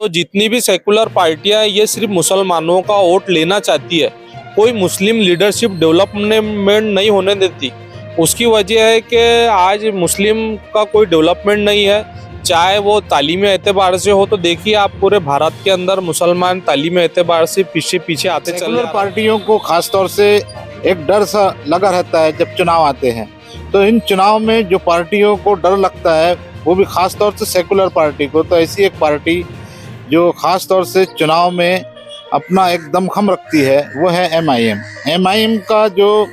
तो जितनी भी सेकुलर पार्टियां हैं, ये सिर्फ मुसलमानों का वोट लेना चाहती है, कोई मुस्लिम लीडरशिप डेवलपमेंट नहीं होने देती। उसकी वजह है कि आज मुस्लिम का कोई डेवलपमेंट नहीं है, चाहे वो तालीमी एतबार से हो। तो देखिए आप पूरे भारत के अंदर मुसलमान तालीमी एतबार से पीछे पीछे आते चले जा सेकुलर रहे हैं। पार्टियों को खासतौर से एक डर सा लगा रहता है जब चुनाव आते हैं। तो इन चुनाव में जो पार्टियों को डर लगता है वो भी खास तौर से सेकुलर पार्टी को, तो ऐसी एक पार्टी जो खास तौर से चुनाव में अपना एक दमखम रखती है वो है एमआईएम। एमआईएम का जो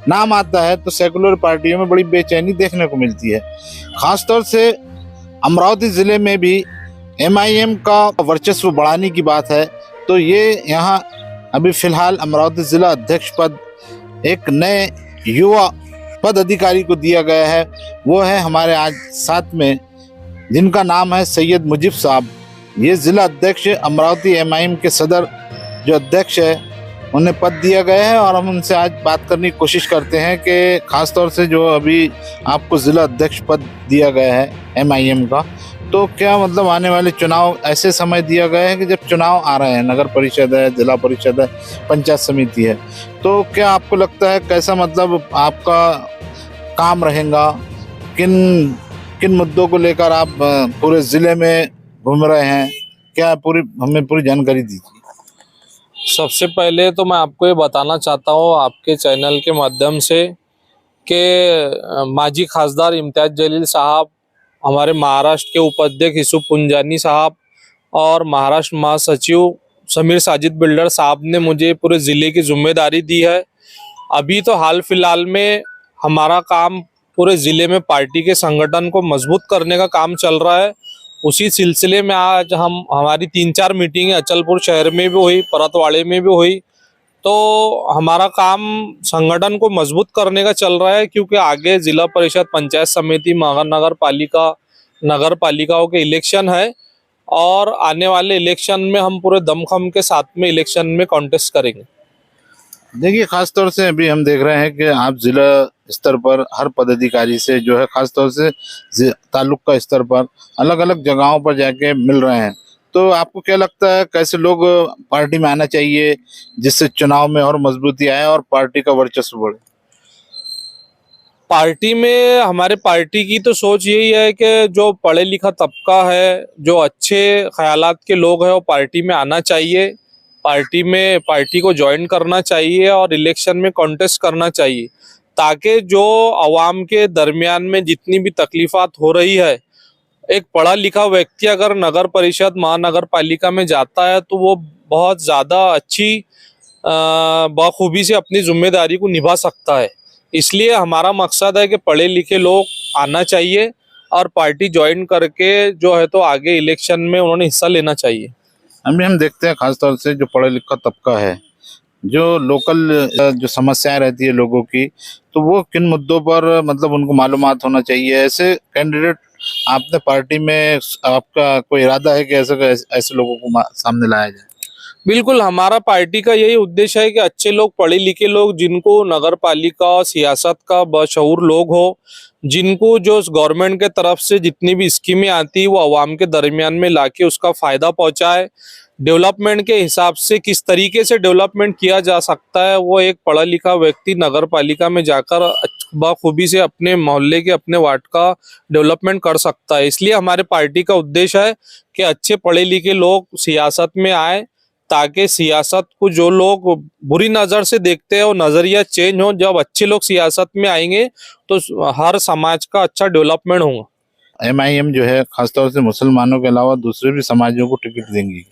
नाम आता है तो सेकुलर पार्टियों में बड़ी बेचैनी देखने को मिलती है। खास तौर से अमरावती ज़िले में भी एमआईएम का वर्चस्व बढ़ाने की बात है। तो ये यहाँ अभी फिलहाल अमरावती ज़िला अध्यक्ष पद एक नए युवा पद अधिकारी को दिया गया है। वो है हमारे आज साथ में, जिनका नाम है सैयद मुजीब साहब। ये ज़िला अध्यक्ष अमरावती एमआईएम के सदर जो अध्यक्ष है उन्हें पद दिया गया है, और हम उनसे आज बात करने की कोशिश करते हैं कि खास तौर से जो अभी आपको ज़िला अध्यक्ष पद दिया गया है एमआईएम का, तो क्या मतलब आने वाले चुनाव ऐसे समय दिया गया है कि जब चुनाव आ रहे हैं, नगर परिषद है, जिला परिषद है, पंचायत समिति है, तो क्या आपको लगता है कैसा मतलब आपका काम रहेगा? किन किन मुद्दों को लेकर आप पूरे ज़िले में घूम रहे हैं? क्या हमें पूरी जानकारी दीजिए। सबसे पहले तो मैं आपको ये बताना चाहता हूँ आपके चैनल के माध्यम से कि माजी खासदार इम्तियाज जलील साहब, हमारे महाराष्ट्र के उपाध्यक्ष यूसुफ पुंजानी साहब और महाराष्ट्र महासचिव समीर साजिद बिल्डर साहब ने मुझे पूरे ज़िले की जिम्मेदारी दी है। अभी तो हाल फिलहाल में हमारा काम पूरे ज़िले में पार्टी के संगठन को मजबूत करने का काम चल रहा है। उसी सिलसिले में आज हमारी 3-4 मीटिंगें अचलपुर शहर में भी हुई, परतवाड़े में भी हुई। तो हमारा काम संगठन को मजबूत करने का चल रहा है, क्योंकि आगे जिला परिषद, पंचायत समिति, महानगर पालिका, नगर पालिकाओं के इलेक्शन है, और आने वाले इलेक्शन में हम पूरे दमखम के साथ में इलेक्शन में कॉन्टेस्ट करेंगे। देखिए, खास तौर से अभी हम देख रहे हैं कि आप जिला स्तर पर हर पदाधिकारी से जो है, खास तौर से तालुका स्तर पर अलग अलग जगहों पर जाके मिल रहे हैं। तो आपको क्या लगता है कैसे लोग पार्टी में आना चाहिए जिससे चुनाव में और मजबूती आए और पार्टी का वर्चस्व बढ़े? पार्टी में हमारे पार्टी की तो सोच यही है कि जो पढ़े लिखा तबका है, जो अच्छे ख्यालात के लोग हैं, वो पार्टी में आना चाहिए, पार्टी को ज्वाइन करना चाहिए और इलेक्शन में कॉन्टेस्ट करना चाहिए, ताकि जो आवाम के दरमियान में जितनी भी तकलीफात हो रही है, एक पढ़ा लिखा व्यक्ति अगर नगर परिषद, महानगर पालिका में जाता है तो वो बहुत ज़्यादा अच्छी बखूबी से अपनी जिम्मेदारी को निभा सकता है। इसलिए हमारा मकसद है कि पढ़े लिखे लोग आना चाहिए और पार्टी ज्वाइन करके जो है तो आगे इलेक्शन में उन्होंने हिस्सा लेना चाहिए। अभी हम देखते हैं खास तौर से जो पढ़ा लिखा तबका है, जो लोकल जो समस्याएं रहती है लोगों की, तो वो किन मुद्दों पर मतलब उनको मालूमात होना चाहिए। ऐसे कैंडिडेट आपने पार्टी में, आपका कोई इरादा है कि ऐसे लोगों को सामने लाया जाए? बिल्कुल, हमारा पार्टी का यही उद्देश्य है कि अच्छे लोग, पढ़े लिखे लोग, जिनको नगर पालिका और सियासत का बशऊर लोग हो, जिनको जो गवर्नमेंट के तरफ से जितनी भी स्कीमें आती है वो आवाम के दरमियान में लाके उसका फायदा पहुंचाए। डेवलपमेंट के हिसाब से किस तरीके से डेवलपमेंट किया जा सकता है, वो एक पढ़ा लिखा व्यक्ति नगर पालिका में जाकर बखूबी से अपने मोहल्ले के, अपने वार्ड का डेवलपमेंट कर सकता है। इसलिए हमारे पार्टी का उद्देश्य है कि अच्छे पढ़े लिखे लोग सियासत में आए, ताकि सियासत को जो लोग बुरी नज़र से देखते हैं वो नज़रिया चेंज हो। जब अच्छे लोग सियासत में आएंगे तो हर समाज का अच्छा डेवलपमेंट होगा। एमआईएम जो है खासतौर से मुसलमानों के अलावा दूसरे भी समाजों को टिकट देंगी?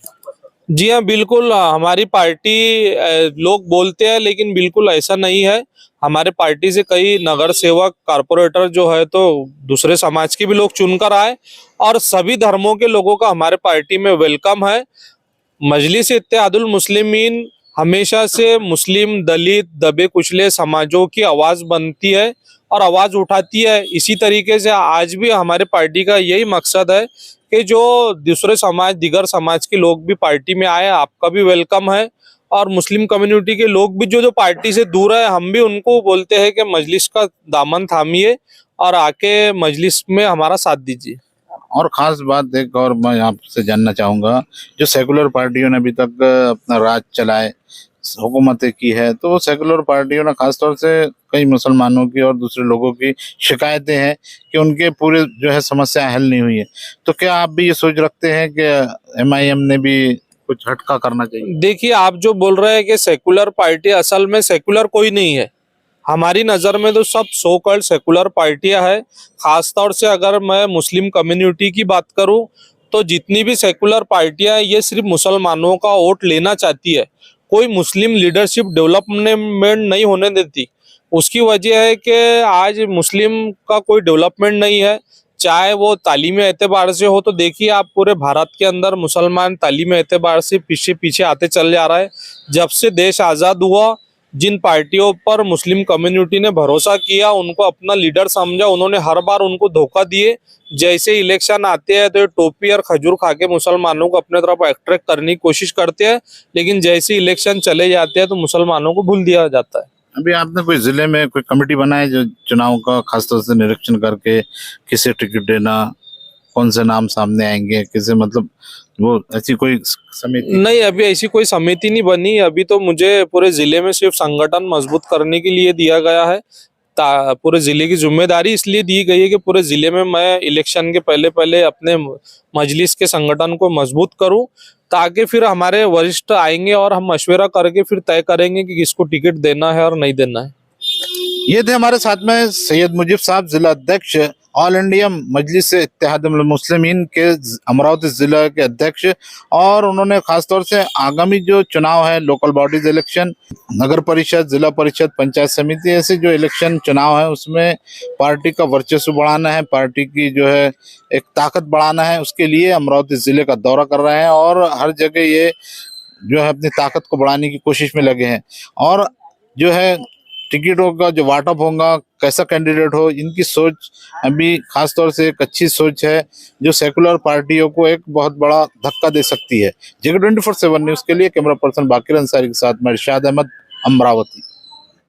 जी हाँ, बिल्कुल। हमारी पार्टी, लोग बोलते हैं लेकिन बिल्कुल ऐसा नहीं है। हमारे पार्टी से कई नगर सेवक, कारपोरेटर जो है तो दूसरे समाज के भी लोग चुनकर आए, और सभी धर्मों के लोगों का हमारे पार्टी में वेलकम है। मजलिस इत्तेहादुल मुस्लिमीन हमेशा से मुस्लिम, दलित, दबे कुचले समाजों की आवाज़ बनती है और आवाज़ उठाती है। इसी तरीके से आज भी हमारे पार्टी का यही मकसद है कि जो दूसरे समाज, दिगर समाज के लोग भी पार्टी में आए। आपका भी वेलकम है, और मुस्लिम कम्युनिटी के लोग भी जो पार्टी से दूर है, हम भी उनको बोलते हैं कि मजलिस का दामन थामिए और आके मजलिस में हमारा साथ दीजिए। और ख़ास बात एक और मैं आपसे जानना चाहूँगा, जो सेकुलर पार्टियों ने अभी तक अपना राज चलाए, हुकूमतें की है, तो वो सेकुलर पार्टियों ने ख़ास तौर से कई मुसलमानों की और दूसरे लोगों की शिकायतें हैं कि उनके पूरे जो है समस्याएं हल नहीं हुई है। तो क्या आप भी ये सोच रखते हैं कि एमआईएम ने भी कुछ हटका करना चाहिए? देखिए, आप जो बोल रहे हैं कि सेकुलर पार्टी, असल में सेकुलर कोई नहीं है। हमारी नज़र में तो सब सो कॉल्ड सेकुलर पार्टियां है। खास तौर से अगर मैं मुस्लिम कम्युनिटी की बात करूं, तो जितनी भी सेकुलर पार्टियां हैं, ये सिर्फ मुसलमानों का वोट लेना चाहती है। कोई मुस्लिम लीडरशिप डेवलपमेंट नहीं होने देती। उसकी वजह है कि आज मुस्लिम का कोई डेवलपमेंट नहीं है, चाहे वो तालीमी एतबार से हो। तो देखिए, आप पूरे भारत के अंदर मुसलमान तालीमी एतबार से पीछे पीछे आते चल जा रहा है। जब से देश आज़ाद हुआ, जिन पार्टियों पर मुस्लिम कम्युनिटी ने भरोसा किया, उनको अपना लीडर समझा, उन्होंने हर बार उनको धोखा दिए। जैसे इलेक्शन आते हैं तो ये टोपी और खजूर खा के मुसलमानों को अपने तरफ अट्रैक्ट करने की कोशिश करते हैं, लेकिन जैसे इलेक्शन चले जाते हैं तो मुसलमानों को भूल दिया जाता है। अभी आपने कोई जिले में कोई कमेटी बनाई जो चुनाव का खासतौर से निरीक्षण करके किसे टिकट देना, कौन से नाम सामने आएंगे, किसे, मतलब वो ऐसी कोई समिति? नहीं, अभी ऐसी कोई समिति नहीं बनी। अभी तो मुझे पूरे जिले में सिर्फ संगठन मजबूत करने के लिए दिया गया है। पूरे जिले की जिम्मेदारी इसलिए दी गई है कि पूरे जिले में मैं इलेक्शन के पहले पहले अपने मजलिस के संगठन को मजबूत करूं, ताकि फिर हमारे वरिष्ठ आएंगे और हम मशवरा करके फिर तय करेंगे कि किसको टिकट देना है और नहीं देना है। ये थे हमारे साथ में सैयद मुजीब साहब, जिला अध्यक्ष ऑल इंडिया मजलिस इत्तेहाद मुस्लिमीन के अमरावती जिला के अध्यक्ष, और उन्होंने खासतौर से आगामी जो चुनाव है, लोकल बॉडीज इलेक्शन, नगर परिषद, जिला परिषद, पंचायत समिति, ऐसे जो इलेक्शन चुनाव है उसमें पार्टी का वर्चस्व बढ़ाना है, पार्टी की जो है एक ताकत बढ़ाना है, उसके लिए अमरावती जिले का दौरा कर रहे हैं और हर जगह ये जो है अपनी ताकत को बढ़ाने की कोशिश में लगे हैं। और जो है टिकटों का जो वाटअप होगा, कैसा कैंडिडेट हो, इनकी सोच अभी खास तौर से एक अच्छी सोच है जो सेकुलर पार्टियों को एक बहुत बड़ा धक्का दे सकती है। जगह 24/7 न्यूज़ के लिए कैमरा पर्सन बाकिर अंसारी के साथ मैं इरशाद अहमद, अमरावती।